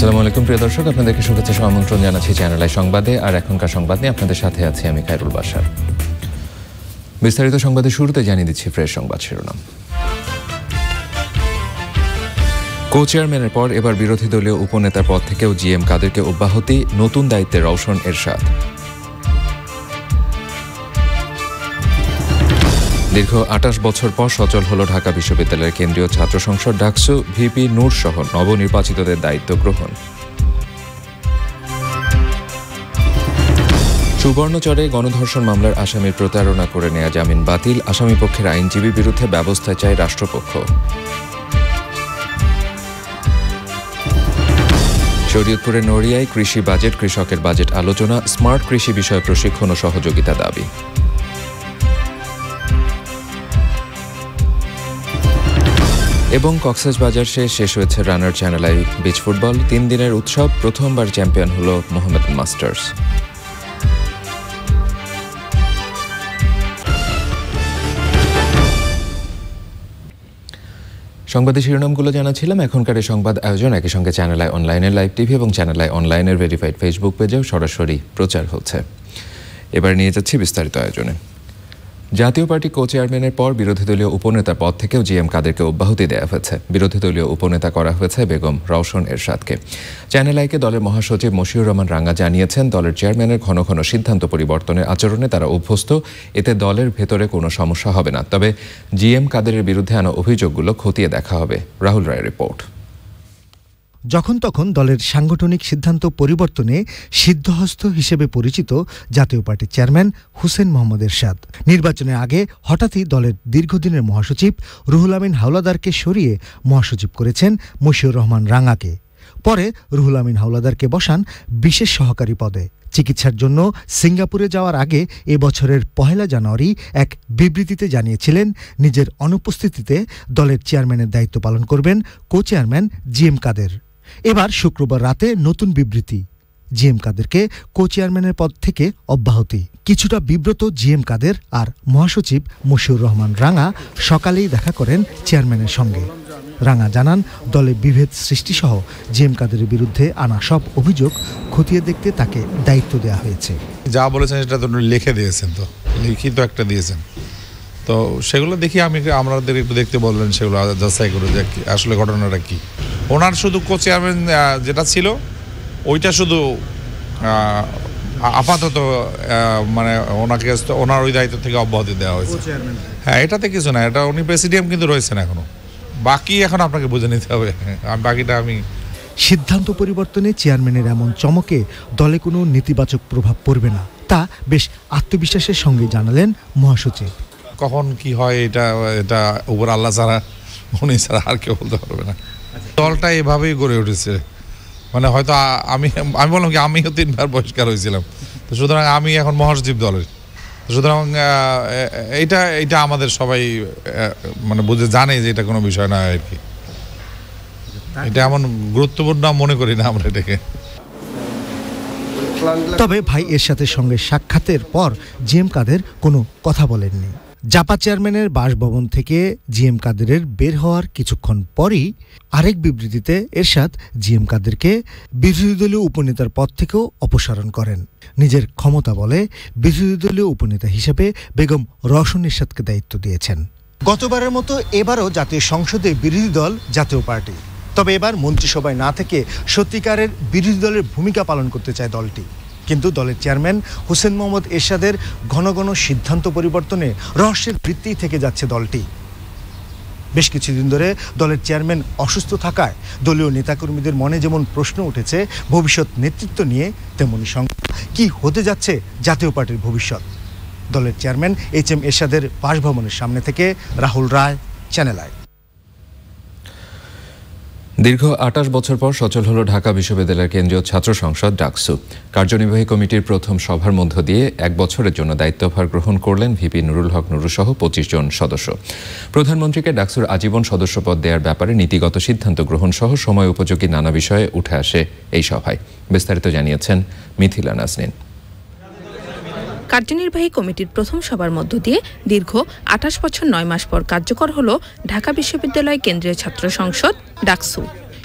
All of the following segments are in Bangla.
আসসালামু আলাইকুম প্রিয় দর্শক, আপনাদেরকে শুভেচ্ছা ও আমন্ত্রণ জানাচ্ছি চ্যানেল আই সংবাদে। আর এখনকার সংবাদ নিয়ে আপনাদের সাথে আছি আমি খায়রুল বাশার। বিস্তারিত সংবাদের শুরুতে জানিয়ে দিচ্ছি ফ্রেশ সংবাদ শিরোনাম। কো চেয়ারম্যানের পর এবার বিরোধী দলীয় উপনেতার পদ থেকেও জিএম কাদেরকে অব্যাহতি, নতুন দায়িত্বে রওশন এরশাদ। দীর্ঘ ২৮ বছর পর সচল হল ঢাকা বিশ্ববিদ্যালয়ের কেন্দ্রীয় ছাত্র সংসদ ডাকসু, ভিপি নূর সহ নবনির্বাচিতদের দায়িত্ব গ্রহণ। সুবর্ণচরে গণধর্ষণ মামলার আসামির প্রতারণা করে নেয়া জামিন বাতিল, আসামি পক্ষের আইনজীবীর বিরুদ্ধে ব্যবস্থা চায় রাষ্ট্রপক্ষ। শরীয়তপুরের নড়িয়ায় কৃষি বাজেট, কৃষকের বাজেট আলোচনা, স্মার্ট কৃষি বিষয়ে প্রশিক্ষণ ও সহযোগিতা দাবি। এবং কক্সবাজার শেষ হয়েছে রানার চ্যানেল আই বিচ ফুটবল। ৩ দিনের উৎসব, প্রথমবার চ্যাম্পিয়ন হল মোহামেডান মাস্টার্স। সংবাদের শিরোনামগুলো জানাচ্ছিলাম। এখনকার এই সংবাদ আয়োজন একই সঙ্গে চ্যানেল আই অনলাইনের লাইভ টিভি এবং চ্যানেল আই অনলাইনের ভেরিফাইড ফেসবুক পেজেও সরাসরি প্রচার হচ্ছে। এবার নিয়ে যাচ্ছি বিস্তারিত আয়োজনে। জাতীয় পার্টি কো চেয়ারম্যানের পর বিরোধী দলীয় উপনেতা পদ থেকেও জিএম কাদেরকে অব্যাহতি দেওয়া হয়েছে। বিরোধী দলীয় উপনেতা করা হয়েছে বেগম রওশন এরশাদকে। চ্যানেল আইকে দলের মহাসচিব মশিউর রহমান রাঙ্গা জানিয়েছেন, দলের চেয়ারম্যানের ঘন ঘন সিদ্ধান্ত পরিবর্তনের আচরণে তারা অভ্যস্ত, এতে দলের ভেতরে কোনো সমস্যা হবে না। তবে জিএম কাদেরের বিরুদ্ধে আনা অভিযোগগুলো খতিয়ে দেখা হবে। রাহুল রায়ের রিপোর্ট। যখন তখন দলের সাংগঠনিক সিদ্ধান্ত পরিবর্তনে সিদ্ধহস্ত হিসেবে পরিচিত জাতীয় পার্টির চেয়ারম্যান হুসেইন মোহাম্মদ এরশাদ নির্বাচনের আগে হঠাৎই দলের দীর্ঘদিনের মহাসচিব রুহুল আমিন হাওলাদারকে সরিয়ে মহাসচিব করেছেন মশিউর রহমান রাঙ্গাকে। পরে রুহুল আমিন হাওলাদারকে বসান বিশেষ সহকারী পদে। চিকিৎসার জন্য সিঙ্গাপুরে যাওয়ার আগে এ বছরের ১ জানুয়ারি এক বিবৃতিতে জানিয়েছিলেন, নিজের অনুপস্থিতিতে দলের চেয়ারম্যানের দায়িত্ব পালন করবেন কো চেয়ারম্যান জিএম কাদের। এবার শুক্রবার রাতে নতুন বিবৃতি, জিএম কাদেরকে কো চেয়ারম্যানের পদ থেকে অব্যাহতি। কিছুটা বিব্রত জিএম কাদের আর মহাসচিব মশিউর রহমান রাঙ্গা সকালেই দেখা করেন চেয়ারম্যানের সঙ্গে। রাঙ্গা জানান, দলে বিভেদ সৃষ্টিসহ জিএম কাদেরের বিরুদ্ধে আনা সব অভিযোগ খতিয়ে দেখতে তাকে দায়িত্ব দেওয়া হয়েছে। যা বলেছেন সেটা তো লিখে দিয়েছেন, তো লিখিত একটা দিয়েছেন, তো সেগুলো দেখি আমাদের একটু দেখতে বললেন, সেগুলো যাচাই করে যে আসলে ঘটনাটা কি। ওনার শুধু কো চেয়ারম্যান যেটা ছিল ওইটা শুধু আপাতত মানে ওনাকে ওনার ওই দায়িত্ব থেকে অব্যাহতি দেওয়া হয়েছে। হ্যাঁ, এটাতে কিছু না, এটা উনি প্রেসিডিয়াম কিন্তু রয়েছেন এখনো, বাকি এখন আপনাকে বুঝে নিতে হবে। বাকিটা আমি সিদ্ধান্ত পরিবর্তনে চেয়ারম্যানের এমন চমকে দলে কোনো নেতিবাচক প্রভাব পড়বে না, তা বেশ আত্মবিশ্বাসের সঙ্গে জানালেন মহাসচিব। কখন কি হয় এটা উপর আল্লাহ ছাড়া, উনি ছাড়া আর কেউ বলতে পারবে না। দলটা এভাবেই গড়ে উঠেছে, মানে হয়তো আমি বললাম কি, আমিও 3 বার বহিষ্কার হয়েছিলাম, তো সুতরাং আমি এখন মহাসচিব দলের, সুতরাং এইটা আমাদের সবাই মানে বুঝে জানে যে এটা কোনো বিষয় নয় আর কি। এটা এমন গুরুত্বপূর্ণ মনে করি না আমরা এটাকে। তবে ভাই এরশাদের সঙ্গে সাক্ষাতের পর জিএম কাদের কোনো কথা বলেননি। জাপা চেয়ারম্যানের বাসভবন থেকে জিএম কাদেরের বের হওয়ার কিছুক্ষণ পরই আরেক বিবৃতিতে এরশাদ জিএম কাদেরকে বিরোধী দলীয় উপনেতার পদ থেকেও অপসারণ করেন। নিজের ক্ষমতা বলে বিরোধী দলীয় উপনেতা হিসেবে বেগম রওশন এরশাদকে দায়িত্ব দিয়েছেন। গতবারের মতো এবারও জাতীয় সংসদে বিরোধী দল জাতীয় পার্টি, তবে এবার মন্ত্রিসভায় না থেকে সত্যিকারের বিরোধী দলের ভূমিকা পালন করতে চায় দলটি। কিন্তু দলের চেয়ারম্যান হুসেইন মোহাম্মদ এরশাদের ঘন ঘন সিদ্ধান্ত পরিবর্তনে রহস্যের বৃত্তিই থেকে যাচ্ছে দলটি। বেশ কিছুদিন ধরে দলের চেয়ারম্যান অসুস্থ থাকায় দলীয় নেতাকর্মীদের মনে যেমন প্রশ্ন উঠেছে ভবিষ্যৎ নেতৃত্ব নিয়ে, তেমনি সঙ্গে কি হতে যাচ্ছে জাতীয় পার্টির ভবিষ্যৎ। দলের চেয়ারম্যান এইচ.এম. এরশাদের বাসভবনের সামনে থেকে রাহুল রায়, চ্যানেল আই। দীর্ঘ ২৮ বছর পর সচল হল ঢাকা বিশ্ববিদ্যালয়ের কেন্দ্রীয় ছাত্র সংসদ ডাকসু। কার্যনির্বাহী কমিটির প্রথম সভার মধ্য দিয়ে 1 বছরের জন্য দায়িত্বভার গ্রহণ করলেন ভিপি নুরুল হক নুরু সহ 25 জন সদস্য। প্রধানমন্ত্রীকে ডাকসুর আজীবন সদস্যপদ দেওয়ার ব্যাপারে নীতিগত সিদ্ধান্ত গ্রহণ সহ সময় উপযোগী নানা বিষয়ে উঠে আসে এই সভায়। বিস্তারিত জানিয়েছেন মিথিলা নাজনীন। কার্যনির্বাহী কমিটির প্রথম সভার মধ্য দিয়ে দীর্ঘ ২৮ বছর 9 মাস পর কার্যকর হল ঢাকা বিশ্ববিদ্যালয় কেন্দ্রীয় ছাত্র সংসদ ডাকসু।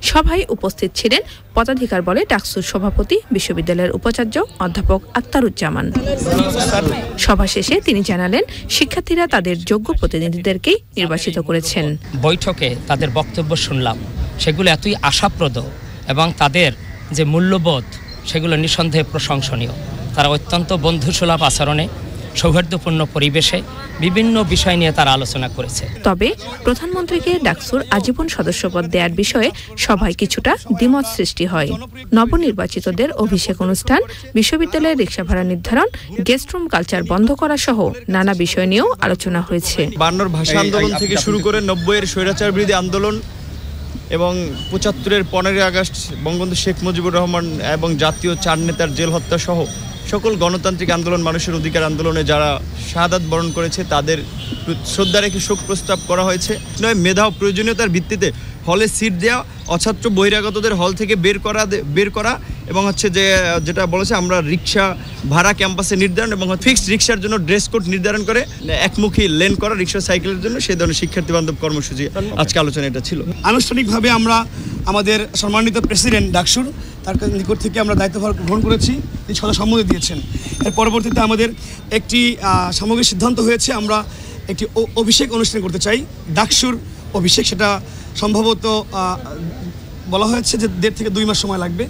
সভায় উপস্থিত ছিলেন পদাধিকার বলে ডাকসুর সভাপতি বিশ্ববিদ্যালয়ের উপাচার্য অধ্যাপক আক্তারুজ্জামান। সভা শেষে তিনি জানালেন, শিক্ষার্থীরা তাদের যোগ্য প্রতিনিধিদেরকেই নির্বাচিত করেছেন। বৈঠকে তাদের বক্তব্য শুনলাম, সেগুলো এতই আশাপ্রদ এবং তাদের যে মূল্যবোধ সেগুলো নিঃসন্দেহে প্রশংসনীয়। তারা অত্যন্ত বন্ধুসুলভ আচরণে, সৌহার্দ্যপূর্ণ পরিবেশে বিভিন্ন বিষয় নিয়ে তারা আলোচনা করেছে। তবে প্রধানমন্ত্রীকে ডাকসুর আজীবন সদস্যপদ দেওয়ার বিষয়ে সভায় কিছুটা দ্বিমত সৃষ্টি হয়। নবনির্বাচিতদের অভিষেক অনুষ্ঠান, বিশ্ববিদ্যালয়ের রিক্সা ভাড়া নির্ধারণ, গেস্ট রুম কালচার বন্ধ করা সহ নানা বিষয় নিয়েও আলোচনা হয়েছে। 52 ভাষা আন্দোলন থেকে শুরু করে 90-এর স্বৈরাচার বিরোধী আন্দোলন এবং 75-এর 15ই আগস্ট বঙ্গবন্ধু শেখ মুজিবুর রহমান এবং জাতীয় 4 নেতার জেল হত্যা সহ সকল গণতান্ত্রিক আন্দোলন, মানুষের অধিকার আন্দোলনে যারা শাহাদাত বরণ করেছে তাদের শ্রদ্ধা রেখে শোক প্রস্তাব করা হয়েছে। নয়, মেধা ও প্রয়োজনীয়তার ভিত্তিতে হলে সিট দেওয়া, অছাত্র বহিরাগতদের হল থেকে বের করা এবং যেটা বলেছে আমরা রিক্সা ভাড়া ক্যাম্পাসে নির্ধারণ এবং ফিক্সড রিক্সার জন্য ড্রেস কোড নির্ধারণ করে একমুখী লেন করা রিক্সা সাইকেলের জন্য, সেই ধরনের শিক্ষার্থী বান্ধব কর্মসূচি আজকে আলোচনা এটা ছিল। আনুষ্ঠানিকভাবে আমরা আমাদের সম্মানিত প্রেসিডেন্ট ডাকসুর তার নিকট থেকে আমরা দায়িত্বভার গ্রহণ করেছি, তিনি সম্মতি দিয়েছেন। এর পরবর্তীতে আমাদের একটি সামগ্রিক সিদ্ধান্ত হয়েছে, আমরা একটি অভিষেক অনুষ্ঠান করতে চাই। ডাকসুর অভিষেক, সেটা সম্ভবত বলা হয়েছে যে 1.5 থেকে 2 মাস সময় লাগবে।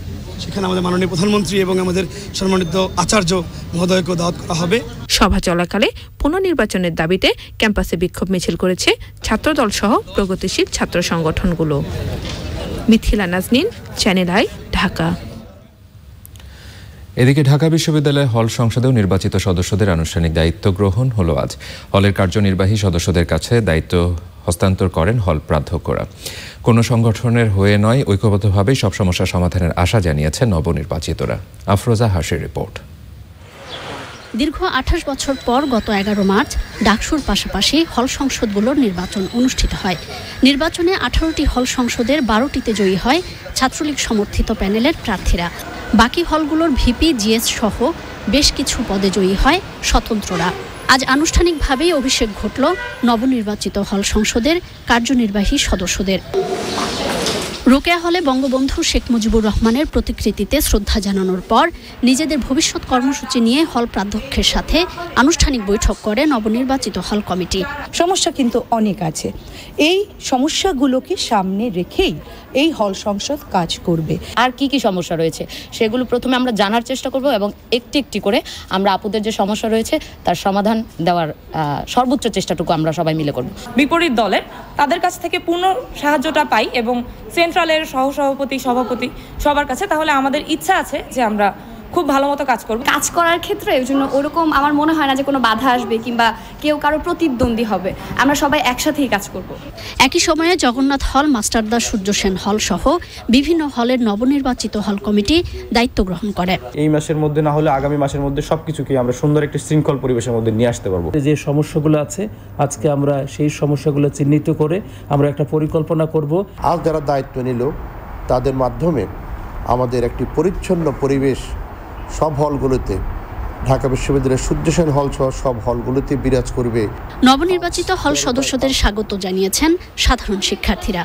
সেখানে আমাদের মাননীয় প্রধানমন্ত্রী এবং আমাদের সম্মানিত আচার্য মহোদয়কে দাওয়াত করা হবে। সভা চলাকালে পুনর্নির্বাচনের দাবিতে ক্যাম্পাসে বিক্ষোভ মিছিল করেছে ছাত্রদল সহ প্রগতিশীল ছাত্র সংগঠনগুলো। Mithila Naznin, channel I, Dhaka. এদিকে ঢাকা বিশ্ববিদ্যালয় হল সংসদেও নির্বাচিত সদস্যদের আনুষ্ঠানিক দায়িত্ব গ্রহণ হলো আজ। হলের কার্যনির্বাহী সদস্যদের কাছে দায়িত্ব হস্তান্তর করেন হল প্রাধ্যক্ষরা। কোনো সংগঠনের হয়ে নয়, ঐক্যবদ্ধভাবে সব সমস্যা সমাধানের আশা জানিয়েছেন নবনির্বাচিতরা। আফরোজা হাসির রিপোর্ট। দীর্ঘ 28 বছর পর গত 11 মার্চ ডাকসুর পাশাপাশি হল সংসদগুলোর নির্বাচন অনুষ্ঠিত হয়। নির্বাচনে 18টি হল সংসদের 12টিতে জয়ী হয় ছাত্রলীগ সমর্থিত প্যানেলের প্রার্থীরা। বাকি হলগুলোর ভিপি, জিএস সহ বেশ কিছু পদে জয়ী হয় স্বতন্ত্ররা। আজ আনুষ্ঠানিকভাবেই অভিষেক ঘটল নবনির্বাচিত হল সংসদের কার্যনির্বাহী সদস্যদের। রোকেয়া হলে বঙ্গবন্ধু শেখ মুজিবুর রহমানের প্রতিকৃতিতে শ্রদ্ধা জানানোর পর নিজেদের ভবিষ্যৎ কর্মসূচি নিয়ে হল প্রাধ্যক্ষের সাথে আনুষ্ঠানিক বৈঠক করে নবনির্বাচিত হল কমিটি। সমস্যা কিন্তু অনেক আছে, এই সমস্যাগুলোকে সামনে রেখেই এই হল সংসদ কাজ করবে। আর কি কি সমস্যা রয়েছে সেগুলো প্রথমে আমরা জানার চেষ্টা করব এবং একটি একটি করে আমরা আপুদের যে সমস্যা রয়েছে তার সমাধান দেওয়ার সর্বোচ্চ চেষ্টাটুকু আমরা সবাই মিলে করব। বিপরীত দলের তাদের কাছ থেকে পূর্ণ সাহায্যটা পাই এবং সেন্ট্রালের সহসভাপতি, সভাপতি সবার কাছে, তাহলে আমাদের ইচ্ছা আছে যে আমরা খুব ভালো মতো কাজ করব। কাজ করার ক্ষেত্রে এর জন্য ওরকম আমার মনে হয় না যে কোনো বাধা আসবে কিংবা কেউ কারো প্রতিদ্বন্দ্বী হবে। আমরা সবাই একসাথেই কাজ করব। একই সময়ে জগন্নাথ হল, মাস্টারদা সূর্য সেন হল সহ বিভিন্ন হলের নবনির্বাচিত হল কমিটি দায়িত্ব গ্রহণ করে। এই মাসের মধ্যে না হলে আগামী মাসের মধ্যে সবকিছুকে আমরা সুন্দর একটি শৃঙ্খল পরিবেশের মধ্যে নিয়ে আসতে পারবো। যে সমস্যাগুলো আছে আজকে আমরা সেই সমস্যাগুলো চিহ্নিত করে আমরা একটা পরিকল্পনা করব। আজ যারা দায়িত্ব নিল তাদের মাধ্যমে আমাদের একটি পরিচ্ছন্ন পরিবেশ সব হলগুলোতে, ঢাকা বিশ্ববিদ্যালয়ের সূর্য সেন হল সহ সব হলগুলোতে বিরাজ করবে। নবনির্বাচিত হল সদস্যদের স্বাগত জানিয়েছেন সাধারণ শিক্ষার্থীরা।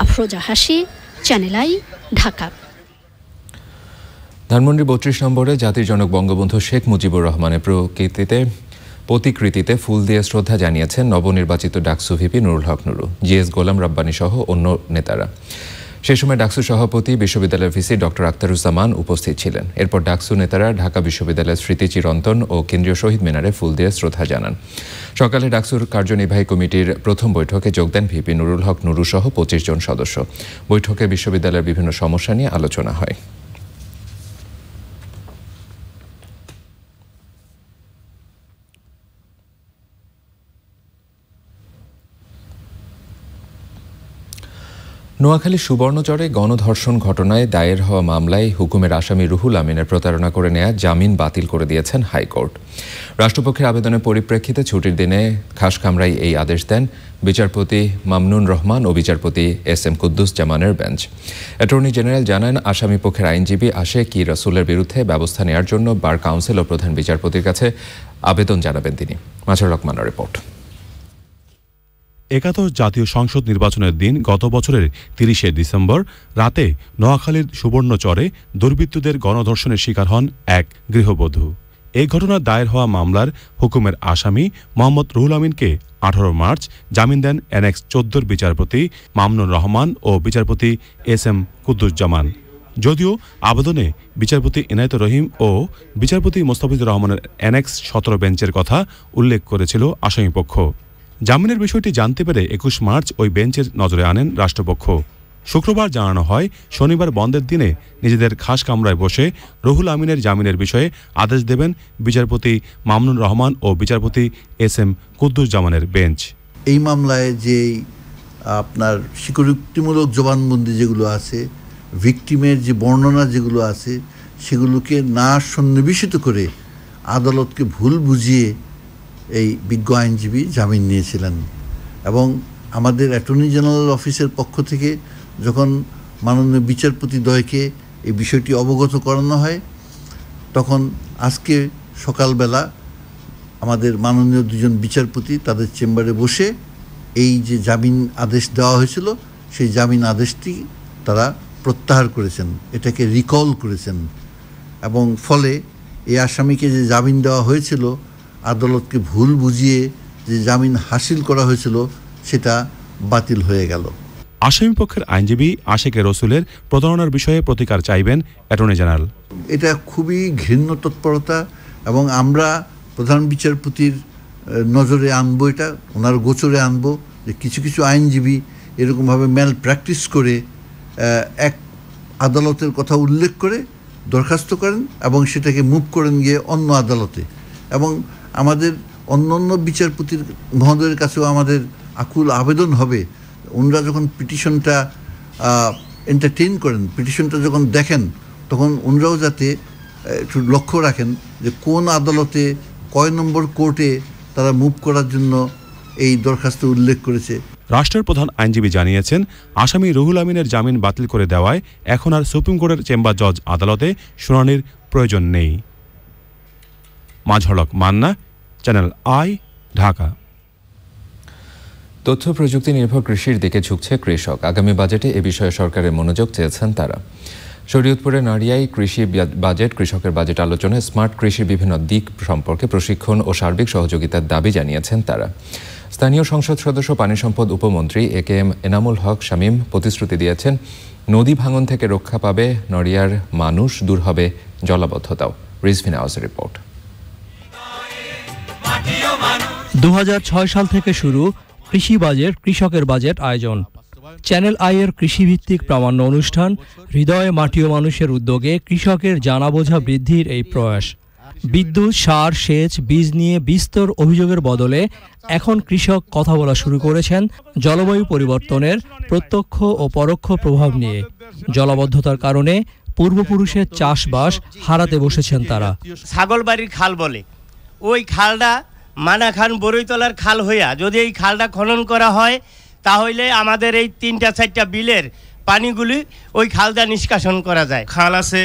আফরোজা হাসি, চ্যানেল আই, ঢাকা। ধানমন্ডি 32 নম্বরে জাতির জনক বঙ্গবন্ধু শেখ মুজিবুর রহমানের প্রতিকৃতিতে ফুল দিয়ে শ্রদ্ধা জানিয়েছেন নবনির্বাচিত ডাকসু ভিপি নুরুল হক নুরু, জিএস গোলাম রাব্বানী সহ অন্য নেতারা। সে সময় ডাকসু সভাপতি বিশ্ববিদ্যালয়ের ভিসি ডক্টর আক্তারুজ্জামান উপস্থিত ছিলেন। এরপর ডাকসু নেতারা ঢাকা বিশ্ববিদ্যালয়ের স্মৃতি চিরন্তন ও কেন্দ্রীয় শহীদ মিনারে ফুল দিয়ে শ্রদ্ধা জানান। সকালে ডাকসুর কার্যনির্বাহী কমিটির প্রথম বৈঠকে যোগ দেন ভিপি নুরুল হক নুরু সহ 25 জন সদস্য। বৈঠকে বিশ্ববিদ্যালয়ের বিভিন্ন সমস্যা নিয়ে আলোচনা হয়। নোয়াখালী সুবর্ণচরে গণধর্ষণ ঘটনায় দায়ের হওয়া মামলায় হুকুমের আসামি রুহুল আমিনের প্রতারণা করে নেয়া জামিন বাতিল করে দিয়েছেন হাইকোর্ট। রাষ্ট্রপক্ষের আবেদনের পরিপ্রেক্ষিতে ছুটির দিনে খাসকামরায় এই আদেশ দেন বিচারপতি মামনুন রহমান ও বিচারপতি এস.এম. কুদ্দুস জামানের বেঞ্চ। অ্যাটর্নি জেনারেল জানান, আসামি পক্ষের আইনজীবী আশেকি রাসূলের বিরুদ্ধে ব্যবস্থা নেওয়ার জন্য বার কাউন্সিল ও প্রধান বিচারপতির কাছে আবেদন জানাবেন তিনি। মাঝার রহমানের রিপোর্ট। একাদশ জাতীয় সংসদ নির্বাচনের দিন গত বছরের ৩০শে ডিসেম্বর রাতে নোয়াখালীর সুবর্ণচরে দুর্বৃত্তদের গণধর্ষণের শিকার হন এক গৃহবধূ। এই ঘটনার দায়ের হওয়া মামলার হুকুমের আসামি মোহাম্মদ রুহুল আমিনকে ১৮ মার্চ জামিন দেন এনএক্স ১৪ বিচারপতি মামুনুর রহমান ও বিচারপতি এস.এম. কুদ্দুজ্জামান। যদিও আবেদনে বিচারপতি ইনায়েতুর রহিম ও বিচারপতি মোস্তাফিজুর রহমানের এনএক্স ১৭ বেঞ্চের কথা উল্লেখ করেছিল আসামিপক্ষ। জামিনের বিষয়টি জানতে পেরে ২১ মার্চ ওই বেঞ্চের নজরে আনেন রাষ্ট্রপক্ষ। শুক্রবার জানানো হয় শনিবার বন্ধের দিনে নিজেদের খাস কামরায় বসে রুহুল আমিনের জামিনের বিষয়ে আদেশ দেবেন বিচারপতি মামুনুর রহমান ও বিচারপতি এস.এম. কুদ্দুজ্জামানের বেঞ্চ। এই মামলায় যে আপনার স্বীকারোক্তিমূলক জবানবন্দি যেগুলো আছে, ভিকটিমের যে বর্ণনা যেগুলো আছে, সেগুলোকে না সন্নিবেশিত করে আদালতকে ভুল বুঝিয়ে এই বিজ্ঞ আইনজীবী জামিন নিয়েছিলেন। এবং আমাদের অ্যাটর্নি জেনারেল অফিসের পক্ষ থেকে যখন মাননীয় বিচারপতিদ্বয়কে এই বিষয়টি অবগত করানো হয়, তখন আজকে সকালবেলা আমাদের মাননীয় দুজন বিচারপতি তাদের চেম্বারে বসে এই যে জামিন আদেশ দেওয়া হয়েছিল সেই জামিন আদেশটি তারা প্রত্যাহার করেছেন, এটাকে রিকল করেছেন। এবং ফলে এই আসামিকে যে জামিন দেওয়া হয়েছিল, আদালতকে ভুল বুঝিয়ে যে জামিন হাসিল করা হয়েছিল সেটা বাতিল হয়ে গেল। আসামিপক্ষের আইনজীবী আশেকে রসুলের প্রতারণার বিষয়ে প্রতিকার চাইবেন অ্যাটর্নি জেনারেল। এটা খুবই ঘৃণ্য তৎপরতা এবং আমরা প্রধান বিচারপতির নজরে আনবো, এটা ওনার গোচরে আনবো যে কিছু কিছু আইনজীবী এরকমভাবে ম্যাল প্র্যাকটিস করে এক আদালতের কথা উল্লেখ করে দরখাস্ত করেন এবং সেটাকে মুভ করেন গিয়ে অন্য আদালতে। এবং আমাদের অন্য বিচারপতির মহোদয়ের কাছেও আমাদের আকুল আবেদন হবে, ওনারা যখন পিটিশনটা এন্টারটেইন করেন, পিটিশনটা যখন দেখেন, তখন ওনারাও যাতে একটু লক্ষ্য রাখেন যে কোন আদালতে কয় নম্বর কোর্টে তারা মুভ করার জন্য এই দরখাস্ত উল্লেখ করেছে। রাষ্ট্রের প্রধান আইনজীবী জানিয়েছেন, আসামি রুহুল আমিনের জামিন বাতিল করে দেওয়ায় এখন আর সুপ্রিম কোর্টের চেম্বার জজ আদালতে শুনানির প্রয়োজন নেই। মাঝহলক মান্না, চ্যানেল আই, ঢাকা। তথ্য প্রযুক্তি নির্ভর কৃষির দিকে ঝুঁকছে কৃষক। আগামী বাজেটে এ বিষয়ে সরকারের মনোযোগ চেয়েছেন তারা। শরীয়তপুরের নাড়িয়ায় কৃষি বাজেট কৃষকের বাজেট আলোচনায় স্মার্ট কৃষির বিভিন্ন দিক সম্পর্কে প্রশিক্ষণ ও সার্বিক সহযোগিতার দাবি জানিয়েছেন তারা। স্থানীয় সংসদ সদস্য পানি সম্পদ উপমন্ত্রী এ.কে.এম. এনামুল হক শামীম প্রতিশ্রুতি দিয়েছেন, নদী ভাঙন থেকে রক্ষা পাবে নড়িয়ার মানুষ, দূর হবে জলাবদ্ধতাও। রিজভিন আওয়াজের রিপোর্ট। ২০০৬ সাল থেকে শুরু কৃষি বাজেট কৃষকের বাজেট আয়োজন। চ্যানেল আই-এর কৃষিভিত্তিক প্রামাণ্য অনুষ্ঠান হৃদয়ে মাটি ও মানুষের উদ্যোগে কৃষকের জানা বোঝা বৃদ্ধির এই প্রয়াস। বিদ্যুৎ, সার, সেচ, বীজ নিয়ে বিস্তর অভিযোগের বদলে এখন কৃষক কথা বলা শুরু করেছেন জলবায়ু পরিবর্তনের প্রত্যক্ষ ও পরোক্ষ প্রভাব নিয়ে। জলাবদ্ধতার কারণে পূর্বপুরুষের চাষবাস হারাতে বসেছেন তারা। ছাগলবাড়ির খাল বলে, ওই খালটা মানাখান বরৈতলার খাল হইয়া যদি এই খালটা খনন করা হয়, তাহলে আমাদের এই ৩-৪টা বিলের পানিগুলি ওই খালটা নিষ্কাশন করা যায়। খাল আছে,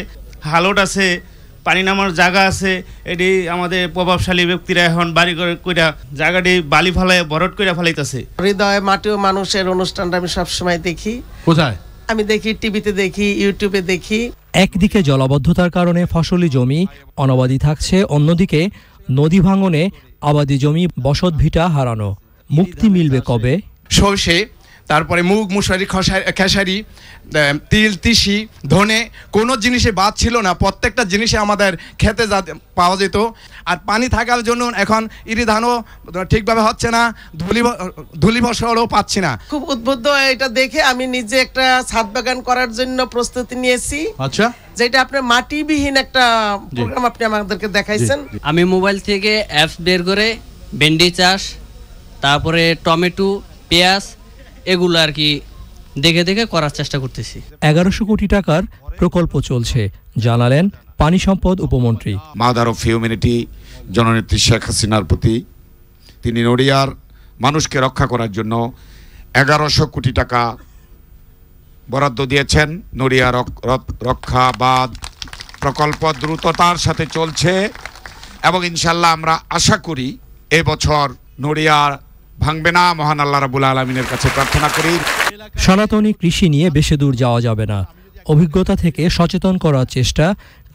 হালট আছে, পানি নামার জায়গা আছে। এটি আমাদের প্রভাবশালী ব্যক্তিরা এখন বাড়ি কইরা জায়গাটি বালি ফালাই ভরট কইরা ফেলাইতেছে। হৃদয়ে মাটি ও মানুষের অনুষ্ঠানটা আমি সবসময় দেখি। কোথায়? আমি দেখি টিভিতে, দেখি ইউটিউবে দেখি। একদিকে জলাবদ্ধতার কারণে ফসলি জমি অনাবাদি থাকছে, অন্যদিকে নদী ভাঙনে আবাদি জমি বসতভিটা হারানো। মুক্তি মিলবে কবে? সর্ষে, তারপরে মুগ, মুসুরি, খেসারি, তিল, তিসি, ধনে, কোনো জিনিসে বাদ ছিল না। প্রত্যেকটা জিনিসে আমাদের খেতে পাওয়া যেত। আর পানি থাকার জন্য এখন ইরি ধানও ঠিকভাবে হচ্ছে না, ধুলি ফসলও পাচ্ছি না। খুব উদ্বুদ্ধ এটা দেখে আমি নিজে একটা ছাদ বাগান করার জন্য প্রস্তুতি নিয়েছি। আচ্ছা, যেটা আপনার মাটিবিহীন একটা প্রোগ্রাম আপনি আমাদেরকে দেখাইছেন। আমি মোবাইল থেকে অ্যাপস বের করে ভেন্ডি চাষ, তারপরে টমেটো, পেঁয়াজ, এগুলো আর কি দেখে দেখে করার চেষ্টা করতেছি। ১১০০ কোটি টাকার প্রকল্প চলছে, জানালেন পানি সম্পদ উপমন্ত্রী। মাদার অফ হিউম্যানিটি জননেত্রী শেখ হাসিনার প্রতি তিনি নড়িয়ার মানুষকে রক্ষা করার জন্য ১১০০ কোটি টাকা বরাদ্দ দিয়েছেন। নড়িয়া রক্ষা বাঁধ প্রকল্প দ্রুততার সাথে চলছে এবং ইনশাল্লাহ আমরা আশা করি এবছর নড়িয়ার ভাঙবে না। মহান আল্লাহ রাব্বুল আলামিনের কাছে প্রার্থনা করি। সনাতনী কৃষি নিয়ে বেশি দূর যাওয়া যাবে না। অভিজ্ঞতা থেকে সচেতন করার চেষ্টা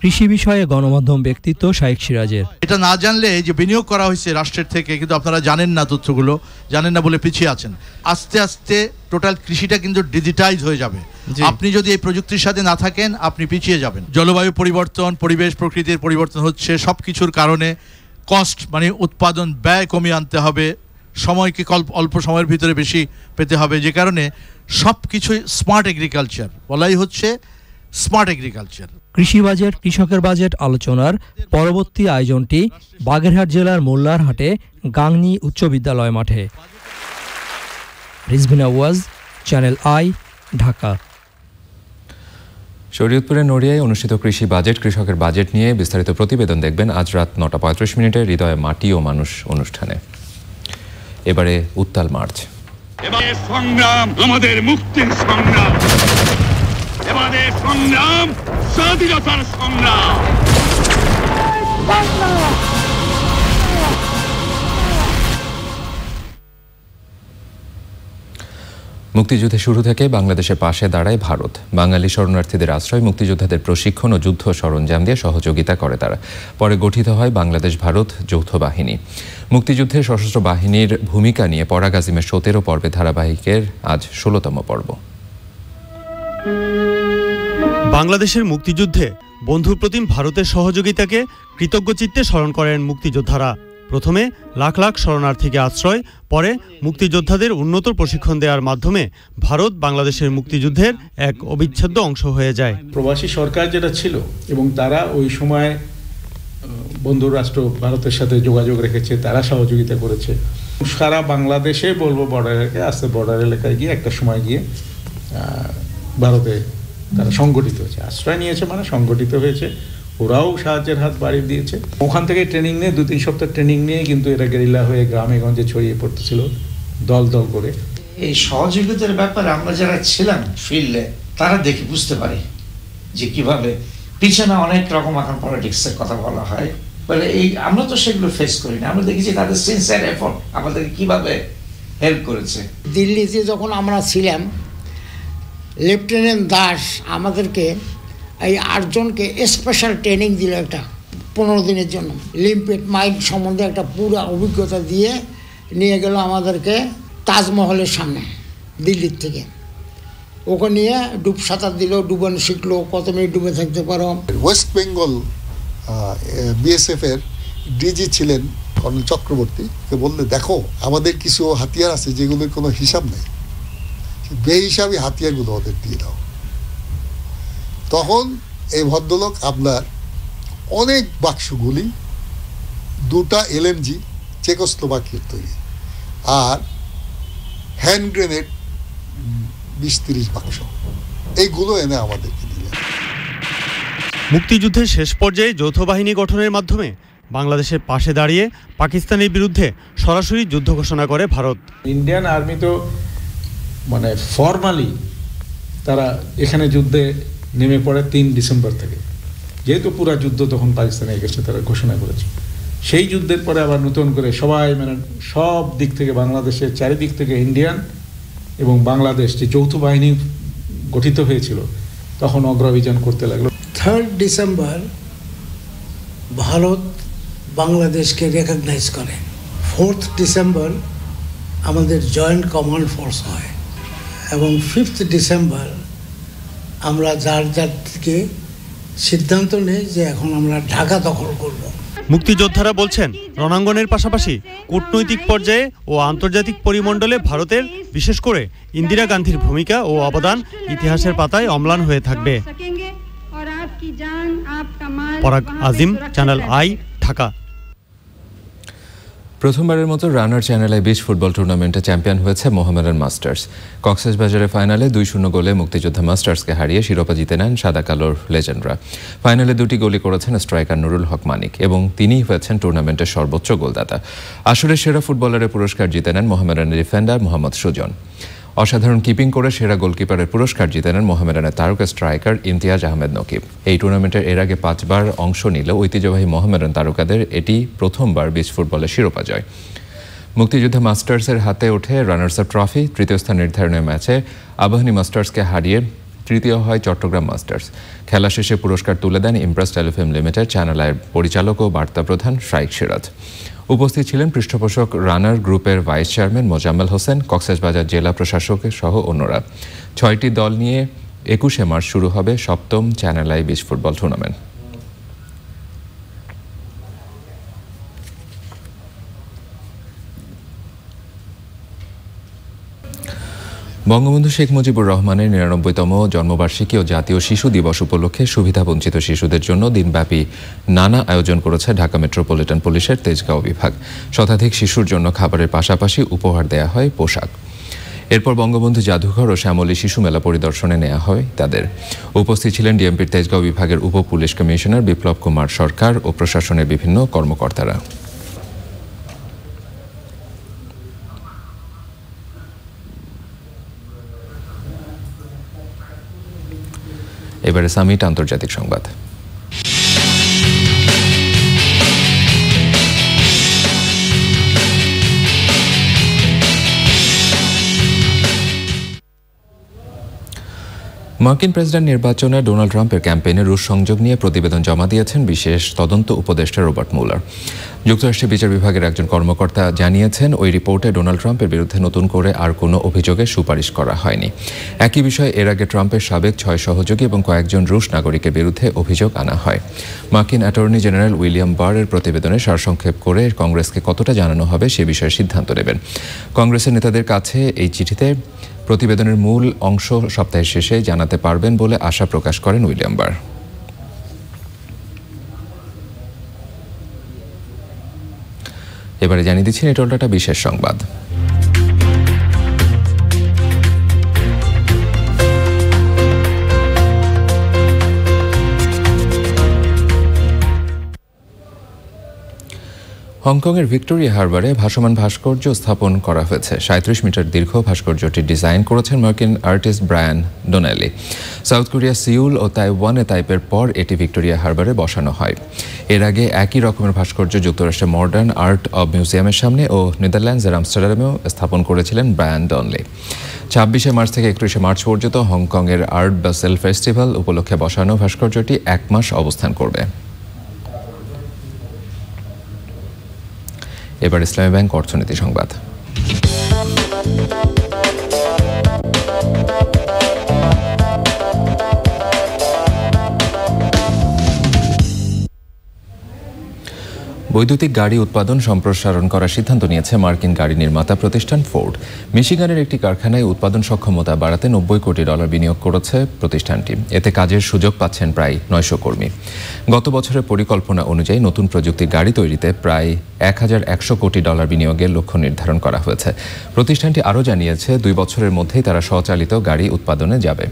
কৃষি বিষয়ে গণমাধ্যম ব্যক্তিত্ব শাইখ সিরাজের। এটা না জানলে যে বিনিয়োগ করা হয়েছে রাষ্ট্রের থেকে, কিন্তু আপনারা জানেন না, তথ্যগুলো জানেন না বলে পিছিয়ে আছেন। আস্তে আস্তে টোটাল কৃষিটা কিন্তু ডিজিটাইজ হয়ে যাবে। আপনি যদি এই প্রযুক্তির সাথে না থাকেন আপনি পিছিয়ে যাবেন। জলবায়ু পরিবর্তন, পরিবেশ প্রকৃতির পরিবর্তন হচ্ছে, সব কিছুর কারণে কস্ট মানে উৎপাদন ব্যয় কমিয়ে আনতে হবে, সময়কে অল্প সময়ের ভিতরে বেশি পেতে হবে, যে কারণে সব কিছুই স্মার্ট এগ্রিকালচার বলাই হচ্ছে স্মার্ট এগ্রিকালচার। কৃষি বাজেট, কৃষকের বাজেট আলোচনার পরবর্তী আয়োজনটি বাগেরহাট জেলার মোল্লারহাটে গাংনী উচ্চ বিদ্যালয় মাঠে। রিজভিনা ওয়াজ, চ্যানেল আই, ঢাকা। শরীয়তপুরের নড়িয়ায় অনুষ্ঠিত কৃষি বাজেট, কৃষকের বাজেট নিয়ে বিস্তারিত প্রতিবেদন দেখবেন আজ রাত 9:35 হৃদয়ে মাটি ও মানুষ অনুষ্ঠানে। এবারে উত্তাল মার্চ। এবারে সংগ্রাম আমাদের মুক্তির সংগ্রাম, এবারে সংগ্রাম স্বাধীনতার সংগ্রাম। মুক্তিযুদ্ধের শুরু থেকে বাংলাদেশের পাশে দাঁড়ায় ভারত। বাঙালি শরণার্থীদের আশ্রয়, মুক্তিযোদ্ধাদের প্রশিক্ষণ ও যুদ্ধ সরঞ্জাম দিয়ে সহযোগিতা করে তারা। পরে গঠিত হয় বাংলাদেশ ভারত যৌথ বাহিনী। মুক্তিযুদ্ধে সশস্ত্র বাহিনীর ভূমিকা নিয়ে পরাগ আজিমের 17 পর্বে ধারাবাহিকের আজ 16তম পর্ব। বাংলাদেশের মুক্তিযুদ্ধে বন্ধুপ্রতিম ভারতের সহযোগিতাকে কৃতজ্ঞচিত্তে স্মরণ করেন মুক্তিযোদ্ধারা। প্রথমে লাখ লাখ শরণার্থীকে আশ্রয়, পরে মুক্তিযোদ্ধাদের উন্নত প্রশিক্ষণ দেওয়ার মাধ্যমে ভারত বাংলাদেশের মুক্তিযুদ্ধের এক অবিচ্ছেদ্য অংশ হয়ে যায়। প্রবাসী সরকার যেটা ছিল এবং তারা ওই সময় বন্ধু রাষ্ট্র ভারতের সাথে যোগাযোগ রেখেছে, তারা সহযোগিতা করেছে। সারা বাংলাদেশে বলবো বর্ডার এলাকায়, আস্তে বর্ডার এলাকায় গিয়ে একটা সময় গিয়ে ভারতে তারা সংগঠিত হয়েছে, আশ্রয় নিয়েছে, মানে সংগঠিত হয়েছে। ওরাও সাহায্যের হাত বাড়িয়ে দিয়েছে। ওখান থেকে ট্রেনিং নিয়ে 2-3 সপ্তাহ ট্রেনিং নিয়ে কিন্তু এরা গেরিলা হয়ে গ্রামে গঞ্জে ছড়িয়ে পড়তেছিল দল দল করে। এই সহযোগিতার ব্যাপারে আমরা যারা ছিলাম ফিল্ডে তারা দেখে বুঝতে পারি যে কিভাবে পিছনে অনেক রকম এখন পলিটিক্সের কথা বলা হয়, বলে এই আমরা তো সেগুলো ফেস করি না। আমরা দেখেছি তাদের সিনসিয়ার এফোর্ট আমাদেরকে কিভাবে হেল্প করেছে। দিল্লিতে যখন আমরা ছিলাম, লেফটেন্যান্ট দাস আমাদেরকে এই 8 জনকে স্পেশাল ট্রেনিং দিল একটা 15 দিনের জন্য। লিম্পেট মাইক সম্বন্ধে একটা পুরো অভিজ্ঞতা দিয়ে নিয়ে গেল আমাদেরকে তাজমহলের সামনে দিল্লির থেকে। ওকে নিয়ে ডুব সাঁতার দিল, ডুবানো শিখলো, কত মিনিট ডুবে থাকতে পারো। ওয়েস্ট বেঙ্গল বিএসএফের ডিজি ছিলেন কর্নেল চক্রবর্তী, বললে দেখো আমাদের কিছু হাতিয়ার আছে যেগুলোর কোনো হিসাব নেই, বেহিসাবি হাতিয়ারগুলো ওদের দিয়ে দাও। তখন এই ভদ্রলোক আপনার অনেক বাক্স গুলি, 2টা LMG চেকোস্লোভাকিয়ার তৈরি, আর হ্যান্ড গ্রেনেড 20-30 বাক্স, এইগুলো এনে আমাদেরকে দিলেন। মুক্তিযুদ্ধের শেষ পর্যায়ে যৌথ বাহিনী গঠনের মাধ্যমে বাংলাদেশের পাশে দাঁড়িয়ে পাকিস্তানের বিরুদ্ধে সরাসরি যুদ্ধ ঘোষণা করে ভারত। ইন্ডিয়ান আর্মি তো মানে ফর্মালি তারা এখানে যুদ্ধে নেমে পড়ে 3 ডিসেম্বর থেকে, যেহেতু পুরো যুদ্ধ তখন পাকিস্তানের এগেছে তারা ঘোষণা করেছে। সেই যুদ্ধের পরে আবার নতুন করে সবাই মানে সব দিক থেকে বাংলাদেশের চারিদিক থেকে ইন্ডিয়ান এবং বাংলাদেশ যে যৌথ বাহিনী গঠিত হয়েছিল তখন অগ্রাভিযান করতে লাগলো। 3 ডিসেম্বর ভারত বাংলাদেশকে রেকগনাইজ করে। 4th ডিসেম্বর আমাদের জয়েন্ট কমান্ড ফোর্স হয় এবং 5th ডিসেম্বর আমরা যার থেকে সিদ্ধান্ত নেই যে এখন আমরা ঢাকা দখল করব। মুক্তিযোদ্ধারা বলছেন রণাঙ্গনের পাশাপাশি কূটনৈতিক পর্যায়ে ও আন্তর্জাতিক পরিমণ্ডলে ভারতের, বিশেষ করে ইন্দিরা গান্ধীর ভূমিকা ও অবদান ইতিহাসের পাতায় অম্লান হয়ে থাকবে। পরাগ আজিম, চ্যানেল আই, ঢাকা। প্রথমবারের মতো রানার চ্যানেল আই বিচ ফুটবল টুর্নামেন্টে চ্যাম্পিয়ন হয়েছে মোহামেডান মাস্টার্স। কক্সবাজারের ফাইনালে 2-0 গোলে মুক্তিযোদ্ধা মাস্টার্সকে হারিয়ে শিরোপা জিতে নেন সাদা কালোর লেজেন্ডরা। ফাইনালে 2টি গোলই করেছেন স্ট্রাইকার নুরুল হক মানিক এবং তিনিই হয়েছেন টুর্নামেন্টের সর্বোচ্চ গোলদাতা। আসরের সেরা ফুটবলারের পুরস্কার জিতে নেন মোহামেডানের ডিফেন্ডার মোহাম্মদ সুজন। অসাধারণ কিপিং করে সেরা গোলকিপারের পুরস্কার জিতে নেন মোহামেডানের তারকা স্ট্রাইকার ইমতিয়াজ আহমেদ নকিব। এই টুর্নামেন্টের এর আগে 5 বার অংশ নিলেও ঐতিহ্যবাহী মোহামেডান তারকাদের এটি প্রথমবার বিচ ফুটবলের শিরোপা জয়। মুক্তিযোদ্ধা মাস্টার্সের হাতে ওঠে রানার্স আপ ট্রফি। তৃতীয় স্থান নির্ধারণের ম্যাচে আবাহনী মাস্টার্সকে হারিয়ে তৃতীয় হয় চট্টগ্রাম মাস্টার্স। খেলা শেষে পুরস্কার তুলে দেন ইমপ্রেস টেলিফিল্ম লিমিটেড চ্যানেল আইয়ের পরিচালক ও বার্তা প্রধান শাইখ সিরাজ। উপস্থিত ছিলেন পৃষ্ঠপোষক রানার গ্রুপের ভাইস চেয়ারম্যান মোজাম্মেল হোসেন, কক্সবাজার জেলা প্রশাসক সহ অন্যরা। 6টি দল নিয়ে 21শে মার্চ শুরু হবে 7ম channel I beach football tournament. Bangabandhu Sheikh Mujibur রহমানের 99তম জন্মবার্ষিকী ও জাতীয় শিশু দিবস উপলক্ষে সুবিধাবঞ্চিত শিশুদের জন্য দিনব্যাপী নানা আয়োজন করেছে ঢাকা মেট্রোপলিটন পুলিশের তেজগাঁও বিভাগ। শতাধিক শিশুর জন্য খাবারের পাশাপাশি উপহার দেয়া হয় পোশাক। এরপর বঙ্গবন্ধু জাদুঘর ও শ্যামলী শিশু মেলা পরিদর্শনে নেওয়া হয় তাদের। উপস্থিত ছিলেন ডিএমপির তেজগাঁও বিভাগের উপ পুলিশ কমিশনার বিপ্লব কুমার সরকার ও প্রশাসনের বিভিন্ন কর্মকর্তারা। এবারে সামিট আন্তর্জাতিক সংবাদ। মার্কিন প্রেসিডেন্ট নির্বাচনে ডোনাল্ড ট্রাম্পের ক্যাম্পেইনে রুশ সংযোগ নিয়ে প্রতিবেদন জমা দিয়েছেন বিশেষ তদন্ত উপদেষ্টা রবার্ট মুলার। যুক্তরাষ্ট্রের বিচার বিভাগের একজন কর্মকর্তা জানিয়েছেন, ওই রিপোর্টে ডোনাল্ড ট্রাম্পের বিরুদ্ধে নতুন করে আর কোনো অভিযোগের সুপারিশ করা হয়নি। একই বিষয়ে এর আগে ট্রাম্পের সাবেক 6 সহযোগী এবং কয়েকজন রুশ নাগরিকের বিরুদ্ধে অভিযোগ আনা হয়। মার্কিন অ্যাটর্নি জেনারেল উইলিয়াম বারের প্রতিবেদনে সারসংক্ষেপ করে কংগ্রেসকে কতটা জানানো হবে সে বিষয়ে সিদ্ধান্ত নেবেন। কংগ্রেসের নেতাদের কাছে এই চিঠিতে প্রতিবেদনের মূল অংশ সপ্তাহের শেষে জানাতে পারবেন বলে আশা প্রকাশ করেন উইলিয়াম বার। এবারে জানিয়ে দিচ্ছি নেটওয়ার্কটা বিশেষ সংবাদ। হংকংয়ের ভিক্টোরিয়া হারবারে ভাসমান ভাস্কর্য স্থাপন করা হয়েছে। 37 মিটার দীর্ঘ ভাস্কর্যটি ডিজাইন করেছেন মার্কিন artist Brian Donnelly. South Korea Seoul ও তাইওয়ানে তাইপের পর এটি ভিক্টোরিয়া হারবারে বসানো হয়। এর আগে একই রকমের ভাস্কর্য যুক্তরাষ্ট্রের মডার্ন আর্ট অব মিউজিয়ামের সামনে ও নেদারল্যান্ডসের আমস্টারডামেও স্থাপন করেছিলেন ব্রায়ান ডনলি। 26শে মার্চ থেকে 31শে মার্চ পর্যন্ত হংকংয়ের আর্ট বাসেল ফেস্টিভ্যাল উপলক্ষে বসানো ভাস্কর্যটি 1 মাস অবস্থান করবে। এবার ইসলামী ব্যাংক অর্থনীতি সংবাদ। বৈদ্যুতিক গাড়ি উৎপাদন সম্প্রসারণ করার সিদ্ধান্ত নিয়েছে মার্কিন গাড়ি নির্মাতা প্রতিষ্ঠান ফোর্ড। মিশিগানের একটি কারখানায় উৎপাদন সক্ষমতা বাড়াতে $90 কোটি বিনিয়োগ করেছে প্রতিষ্ঠানটি। এতে কাজের সুযোগ পাচ্ছেন প্রায় 900 কর্মী। গত বছরের পরিকল্পনা অনুযায়ী নতুন প্রযুক্তির গাড়ি তৈরিতে প্রায় $1100 কোটি বিনিয়োগের লক্ষ্য নির্ধারণ করা হয়েছে। প্রতিষ্ঠানটি আরও জানিয়েছে 2 বছরের মধ্যেই তারা স্বচালিত গাড়ি উৎপাদনে যাবে।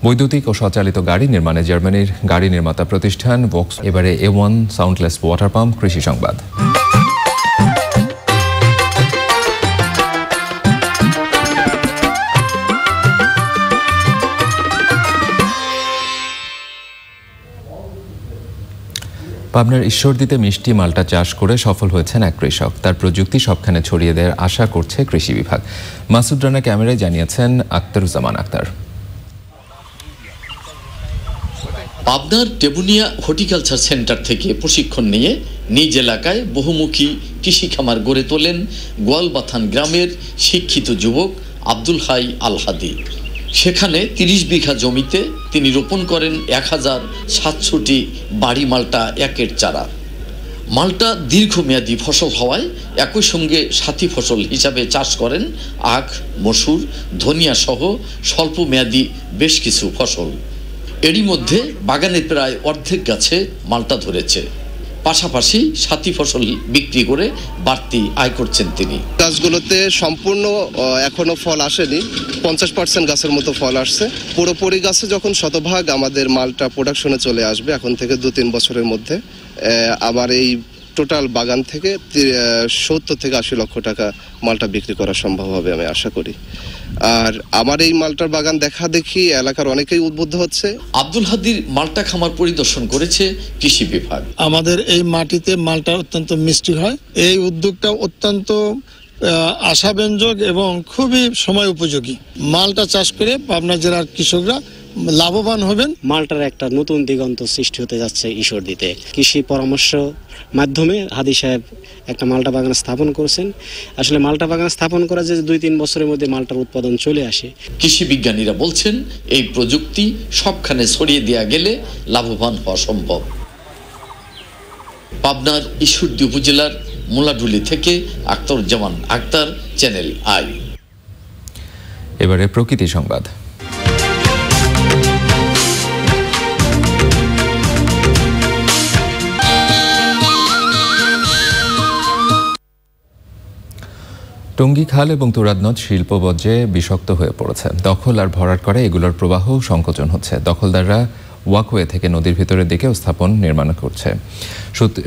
বৈদ্যুতিক ও স্বচালিত গাড়ি নির্মাণে জার্মানির গাড়ি নির্মাতা প্রতিষ্ঠান ভক্স। এবারে A1 সাউন্ডলেস ওয়াটার পাম্প কৃষি সংবাদ। পাবনার ঈশ্বরদীতে মিষ্টি মাল্টা চাষ করে সফল হয়েছেন এক কৃষক। তার প্রযুক্তি সবখানে ছড়িয়ে দেওয়ার আশা করছে কৃষি বিভাগ। মাসুদ রানা ক্যামেরায় জানিয়েছেন আক্তারুজ্জামান আক্তার। পাবনার টেবুনিয়া হর্টিকালচার সেন্টার থেকে প্রশিক্ষণ নিয়ে নিজ এলাকায় বহুমুখী কৃষি খামার গড়ে তোলেন গোয়ালবাথান গ্রামের শিক্ষিত যুবক আব্দুল হাই আল হাদি। সেখানে 30 বিঘা জমিতে তিনি রোপণ করেন 1007টি বাড়ি মাল্টা একের চারা। মাল্টা দীর্ঘমেয়াদী ফসল হওয়ায় একই সঙ্গে সাথী ফসল হিসাবে চাষ করেন আখ, মসুর, ধনিয়া সহ স্বল্পমেয়াদী বেশ কিছু ফসল। এরই মধ্যে বাগানের প্রায় অর্ধেক গাছে মাল্টা ধরেছে। পাশাপাশি সাথী ফসল বিক্রি করে বাড়তি আয় করছেন তিনি। গাছগুলোতে সম্পূর্ণ এখনো ফল আসেনি, 50% গাছের মতো ফল আসছে। পুরোপুরি গাছে যখন শতভাগ আমাদের মালটা প্রোডাকশনে চলে আসবে এখন থেকে 2-3 বছরের মধ্যে, আবার এই টোটাল বাগান থেকে 70 থেকে 80 লক্ষ টাকা মালটা বিক্রি করা সম্ভব হবে আমি আশা করি। আর আমার এই মালটার বাগান দেখা দেখি এলাকার অনেকেই উদ্বুদ্ধ হচ্ছে। আব্দুল হাদির মালটা খামার পরিদর্শন করেছে কৃষি বিভাগ। আমাদের এই মাটিতে মালটা অত্যন্ত মিষ্টি হয়। এই উদ্যোগটা অত্যন্ত আশাব্যঞ্জক এবং খুবই সময় উপযোগী। মালটা চাষ করে পাবনা জেলার কৃষকরা লাভবান হবেন। মালটার একটা নতুন দিগন্ত সৃষ্টি হতে যাচ্ছে ঈশ্বরদীতে। কৃষি পরামর্শ মাধ্যমে হাদি সাহেব একটা মালটা বাগান স্থাপন করেছেন। আসলে মালটা বাগান স্থাপন করা যে 2-3 বছরের মধ্যে মালটার উৎপাদন চলে আসে। কৃষি বিজ্ঞানীরা বলছেন এই প্রযুক্তি সবখানে ছড়িয়ে দেওয়া গেলে লাভবান হওয়া সম্ভব। পাবনার ঈশ্বরদী উপজেলার মোলাডুলি থেকে আখতারুজ্জামান আখতার, চ্যানেল আই। এবারে প্রকৃতি সংবাদ। টঙ্গী খাল এবং তুরাগ নদ শিল্পবর্জ্যে বিষাক্ত হয়ে পড়েছে। দখল আর ভরাট করে এগুলোর প্রবাহ সংকোচন হচ্ছে। দখলদাররা ওয়াকওয়ে থেকে নদীর ভিতরের দিকে স্থাপন নির্মাণ করছে।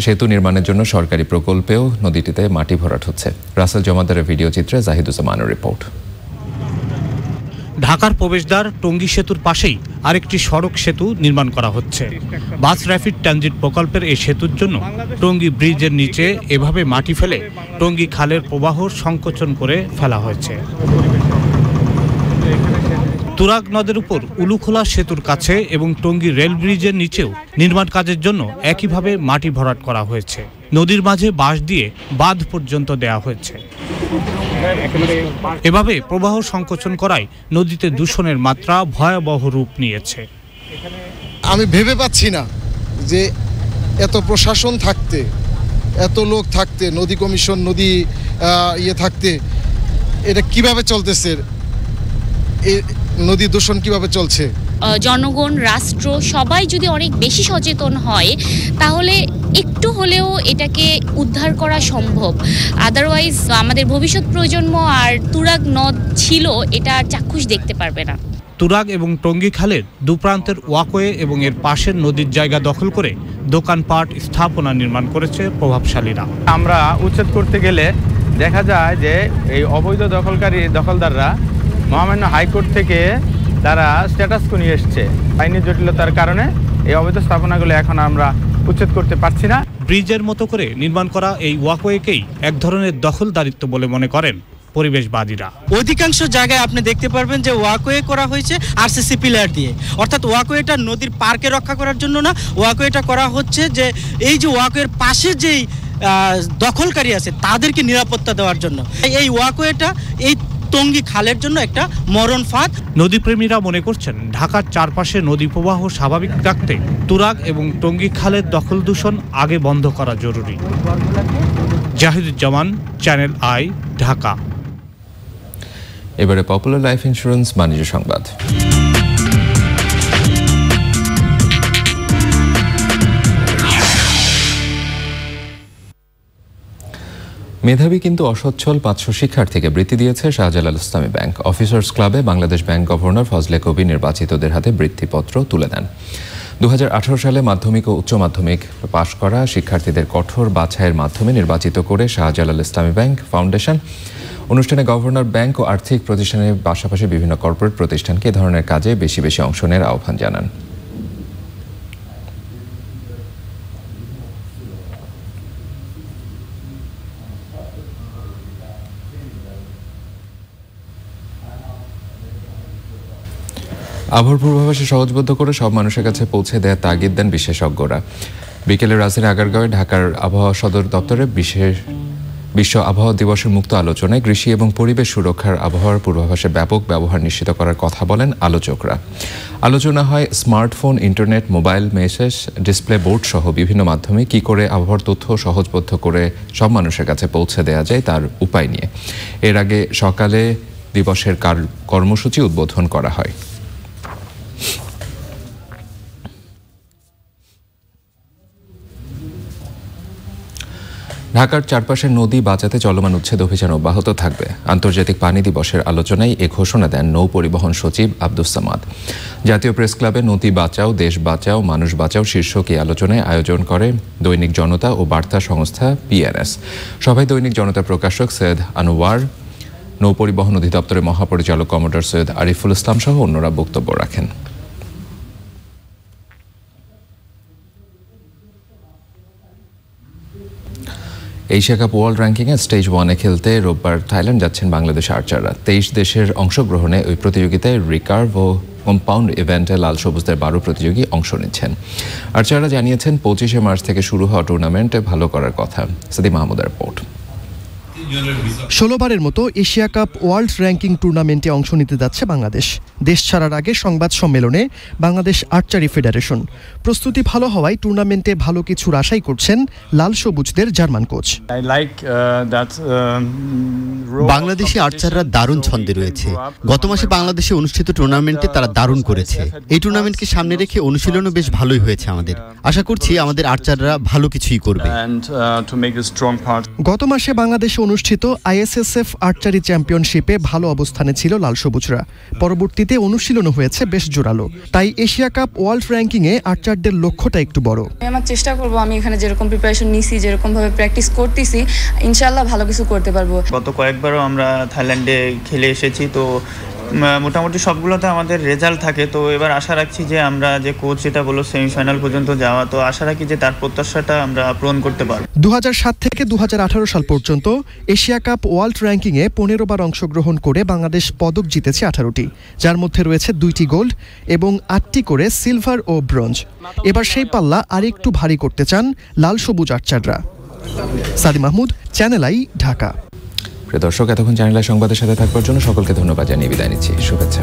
সেতু নির্মাণের জন্য সরকারি প্রকল্পেও নদীটিতে মাটি ভরাট হচ্ছে। রাসেল জমাদারের ভিডিও চিত্রে জাহিদুজ্জামানের রিপোর্ট। ঢাকার প্রবেশদ্বার টঙ্গী সেতুর পাশেই আরেকটি সড়ক সেতু নির্মাণ করা হচ্ছে। বাস র্যাপিড ট্রানজিট প্রকল্পের এই সেতুর জন্য টঙ্গী ব্রিজের নিচে এভাবে মাটি ফেলে টঙ্গী খালের প্রবাহ সংকোচন করে ফেলা হয়েছে। তুরাগ নদের উপর উলুখোলা সেতুর কাছে এবং টঙ্গী রেল ব্রিজের নিচেও নির্মাণ কাজের জন্য একইভাবে মাটি ভরাট করা হয়েছে। নদীর মাঝে বাঁশ দিয়ে বাঁধ পর্যন্ত দেয়া হয়েছে। এভাবে প্রবাহ সংকোচন করায় নদীতে দূষণের মাত্রা ভয়াবহ রূপ নিয়েছে। আমি ভেবে পাচ্ছি না যে এত প্রশাসন থাকতে, এত লোক থাকতে, নদী কমিশন, নদী থাকতে এটা কিভাবে চলতেছে, নদী দূষণ কিভাবে চলছে। জনগণ, রাষ্ট্র সবাই যদি অনেক বেশি সচেতন হয় তাহলে একটু হলেও এটাকে উদ্ধার করা সম্ভব। আদারওয়াইজ আমাদের ভবিষ্যৎ প্রজন্ম আর তুরাগ নদ ছিল এটা আর চাক্ষুষ দেখতে পারবে না। তুরাগ এবং টঙ্গী খালের দুপ্রান্তের ওয়াকওয়ে এবং এর পাশের নদীর জায়গা দখল করে দোকানপাট স্থাপনা নির্মাণ করেছে প্রভাবশালীরা। আমরা উচ্ছেদ করতে গেলে দেখা যায় যে এই অবৈধ দখলদাররা মহামান্য হাইকোর্ট থেকে তারা স্ট্যাটাস কো নিয়ে এসছে। আইনি জটিলতার কারণে এই অবৈধ স্থাপনাগুলো এখন আমরা উচ্ছেদ করতে পারছি না। ব্রিজের মতো করে নির্মাণ করা এই ওয়াকওয়েকেই এক ধরনের দখলদারিত্ব বলে মনে করেন পরিবেশবাদীরা। অধিকাংশ জায়গায় আপনি দেখতে পারবেন যে ওয়াকওয়ে করা হয়েছে আরসিসি পিলার দিয়ে, অর্থাৎ ওয়াকওয়েটা নদীর পার্কে রক্ষা করার জন্য না, ওয়াকওয়েটা করা হচ্ছে যে এই যে ওয়াকওয়ের পাশে যেই দখলকারী আছে তাদেরকে নিরাপত্তা দেওয়ার জন্য। এই ওয়াকওয়েটা এই টঙ্গী খালের জন্য একটা মরণ ফাঁদ। নদীপ্রেমীরা মনে করছেন ঢাকার চারপাশে নদী প্রবাহ স্বাভাবিক রাখতে তুরাগ এবং টঙ্গী খালের দখল দূষণ আগে বন্ধ করা জরুরি। Zahiduzzaman, channel I, Dhaka. এবারে পপুলার লাইফ ইন্স্যুরেন্স বাণিজ্য সংবাদ। মেধাবী কিন্তু অসচ্ছল 500 শিক্ষার্থীকে বৃত্তি দিয়েছে শাহজালাল ইসলামী ব্যাংক। অফিসার্স ক্লাবে বাংলাদেশ ব্যাংক গভর্নর ফজলে কবীর নির্বাচিতদের হাতে বৃত্তিপত্র তুলে দেন। 2018 সালে মাধ্যমিক ও উচ্চ মাধ্যমিক পাশ করা শিক্ষার্থীদের কঠোর বাছাইয়ের মাধ্যমে নির্বাচিত করে শাহজালাল ইসলামী ব্যাংক ফাউন্ডেশন। অনুষ্ঠানে গভর্নর ব্যাংক ও আর্থিক প্রতিষ্ঠানের পাশাপাশি বিভিন্ন কর্পোরেট প্রতিষ্ঠানকে এ ধরনের কাজে বেশি বেশি অংশ নেওয়ার আহ্বান জানান। আবহাওয়ার পূর্বাভাসে সহজবদ্ধ করে সব মানুষের কাছে পৌঁছে দেওয়ার তাগিদ দেন বিশেষজ্ঞরা। বিকেলে রাজধানী আগারগাঁওয়ে ঢাকার আবহাওয়া সদর দপ্তরে বিশ্ব আবহাওয়া দিবসের মুক্ত আলোচনায় কৃষি এবং পরিবেশ সুরক্ষার আবহাওয়ার পূর্বাভাসে ব্যাপক ব্যবহার নিশ্চিত করার কথা বলেন আলোচকরা। আলোচনা হয় smartphone, internet, mobile, message, display board সহ বিভিন্ন মাধ্যমে কি করে আবহাওয়ার তথ্য সহজবদ্ধ করে সব মানুষের কাছে পৌঁছে দেওয়া যায় তার উপায় নিয়ে। এর আগে সকালে দিবসের কর্মসূচি উদ্বোধন করা হয়। ঢাকার চারপাশের নদী বাঁচাতে চলমান উচ্ছেদ অভিযান অব্যাহত থাকবে। আন্তর্জাতিক পানি দিবসের আলোচনায় এ ঘোষণা দেন নৌ পরিবহন সচিব আব্দুস সামাদ। জাতীয় প্রেস ক্লাবে নদী বাঁচাও, দেশ বাঁচাও, মানুষ বাঁচাও শীর্ষক এই আলোচনায় আয়োজন করে দৈনিক জনতা ও বার্তা সংস্থা PNS। সভায় দৈনিক জনতা প্রকাশক সৈয়দ আনোয়ার, নৌ পরিবহন অধিদপ্তরের মহাপরিচালক কমোডর সৈয়দ আরিফুল ইসলাম সহ অন্যরা বক্তব্য রাখেন। এশিয়া কাপ ওয়ার্ল্ড র্যাঙ্কিংয়ে স্টেজ 1-এ খেলতে রোববার থাইল্যান্ড যাচ্ছেন বাংলাদেশ আর্চাররা। 23 দেশের অংশগ্রহণে ওই প্রতিযোগিতায় রিকার্ভ ও কম্পাউন্ড ইভেন্টে লাল সবুজদের 12 প্রতিযোগী অংশ নিচ্ছেন। আর্চাররা জানিয়েছেন 25শে মার্চ থেকে শুরু হওয়া টুর্নামেন্টে ভালো করার কথা। সাদি মাহমুদের রিপোর্ট। 16বারের মতো এশিয়া কাপ ওয়ার্ল্ড র্যাঙ্কিং টুর্নামেন্টে অংশ নিতে যাচ্ছে বাংলাদেশ। দেশ ছাড়ার আগে সংবাদ সম্মেলনে বাংলাদেশ আর্চারি ফেডারেশন প্রস্তুতি ভালো হওয়ায় টুর্নামেন্টে ভালো কিছুর আশাই করছেন লাল সবুজদের জার্মান কোচ। বাংলাদেশি আর্চাররা দারুণ ছন্দে রয়েছে। গত মাসে বাংলাদেশে অনুষ্ঠিত টুর্নামেন্টে তারা দারুণ করেছে। এই টুর্নামেন্টকে সামনে রেখে অনুশীলনও বেশ ভালোই হয়েছে আমাদের। আশা করছি আমাদের আর্চাররা ভালো কিছুই করবে। গত মাসে বাংলাদেশে অনুষ্ঠিত আইএসএসএফ আর্চারি চ্যাম্পিয়নশিপে ভালো অবস্থানে ছিল লাল সবুজরা। পরবর্তীতে অনুশীলনও হয়েছে বেশ জোরালো। তাই এশিয়া কাপ ওয়ার্ল্ড র্যাঙ্কিংয়ে আর্চারদের লক্ষ্যটা একটু বড়। আমি আমার চেষ্টা করব, আমি এখানে যেরকম প্রিপারেশন নিছি, যেরকম ভাবে প্র্যাকটিস করতেছি, ইনশাআল্লাহ ভালো কিছু করতে পারবো। গত কয়েকবারও আমরা থাইল্যান্ডে খেলে এসেছি, তো মোটামুটি সবগুলোতে আমাদের রেজাল্ট থাকে। তো এবার আশা রাখছি যে আমরা যে কোচ যেটা বললো সেমিফাইনাল পর্যন্ত যাওয়া, তো আশা রাখি যে তার প্রত্যাশাটা আমরা পূরণ করতে পারব। 2007 থেকে 2018 সাল পর্যন্ত এশিয়া কাপ ওয়ার্ল্ড র্যাঙ্কিংয়ে 15 বার অংশগ্রহণ করে বাংলাদেশ পদক জিতেছে 18টি, যার মধ্যে রয়েছে 2টি গোল্ড এবং 8টি করে সিলভার ও ব্রোঞ্জ। এবার সেই পাল্লা আরেকটু ভারী করতে চান লাল সবুজ আর্চাররা। সাদি মাহমুদ, চ্যানেল আই, ঢাকা। প্রিয় দর্শক, এতক্ষণ চ্যানেল আই সংবাদের সাথে থাকবার জন্য সকলকে ধন্যবাদ জানিয়ে বিদায় নিচ্ছি। শুভেচ্ছা।